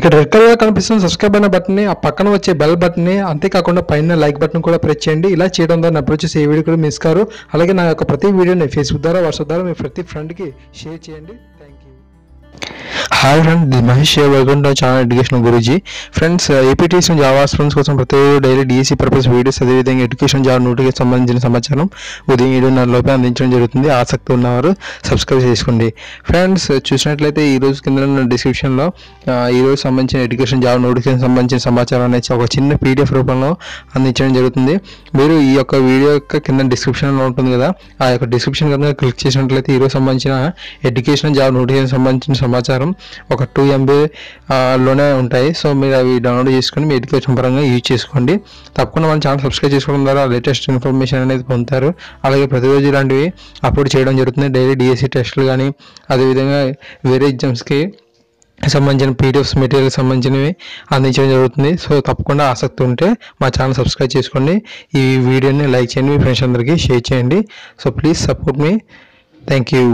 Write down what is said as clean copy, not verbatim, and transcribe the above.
ఇక్కడ red colour కనిపిస్తున్న subscribe అయిన బటన్ని, ఆ పక్కన వచ్చే బెల్ బటన్ని, అంతేకాకుండా పైన లైక్ బటన్ కూడా ప్రెస్ చేయండి. ఇలా చేయడం ద్వారా నా అప్రోచ్ చేసే ఏ వీడియో కూడా మిస్ కారు. అలాగే నా యొక్క ప్రతి వీడియోని ఫేస్బుక్ ద్వారా, వాట్సాప్ ద్వారా మీ ప్రతి ఫ్రెండ్కి షేర్ చేయండి. Thank you. Hi friends, the Mahesh welcome to channel education Guruji. Friends, APTS Java students కోసం ప్రతి డైలీ డిఎస్సీ పర్పస్ వీడియోస్, అదేవిధంగా ఎడ్యుకేషన్ జాబ్ నోటిఫికేషన్ సంబంధించిన సమాచారం ఉదయం 7:30 లోపే అందించడం జరుగుతుంది. ఆసక్తి ఉన్నవారు సబ్స్క్రైబ్ చేసుకోండి. ఫ్రెండ్స్, చూసినట్లయితే ఈరోజు కింద డిస్క్రిప్షన్లో ఈరోజు సంబంధించిన ఎడ్యుకేషన్ జాబ్ నోటిఫికేషన్ సంబంధించిన సమాచారం అనేది ఒక చిన్న పీడిఎఫ్ రూపంలో అందించడం జరుగుతుంది. మీరు ఈ యొక్క వీడియో యొక్క కింద డిస్క్రిప్షన్లో ఉంటుంది కదా, ఆ యొక్క డిస్క్రిప్షన్ కనుక క్లిక్ చేసినట్లయితే ఈరోజు సంబంధించిన ఎడ్యుకేషన్ జాబ్ నోటిఫికేషన్ సంబంధించిన సమాచారం ఒక 2 MB లోనే ఉంటాయి. సో మీరు అవి డౌన్లోడ్ చేసుకొని మీ ఎడ్యుకేషన్ పరంగా యూజ్ చేసుకోండి. తప్పకుండా మన ఛానల్ సబ్స్క్రైబ్ చేసుకోవడం ద్వారా లేటెస్ట్ ఇన్ఫర్మేషన్ అనేది పొందుతారు. అలాగే ప్రతిరోజు ఇలాంటివి అప్లోడ్ చేయడం జరుగుతుంది. డైలీ డిఎస్సీ టెస్టులు కానీ, అదేవిధంగా వేరే ఎగ్జామ్స్కి సంబంధించిన పీడిఎఫ్స్ మెటీరియల్ సంబంధించినవి అందించడం జరుగుతుంది. సో తప్పకుండా ఆసక్తి ఉంటే మా ఛానల్ సబ్స్క్రైబ్ చేసుకోండి. ఈ వీడియోని లైక్ చేయండి, మీ ఫ్రెండ్స్ అందరికీ షేర్ చేయండి. So please support me. Thank you.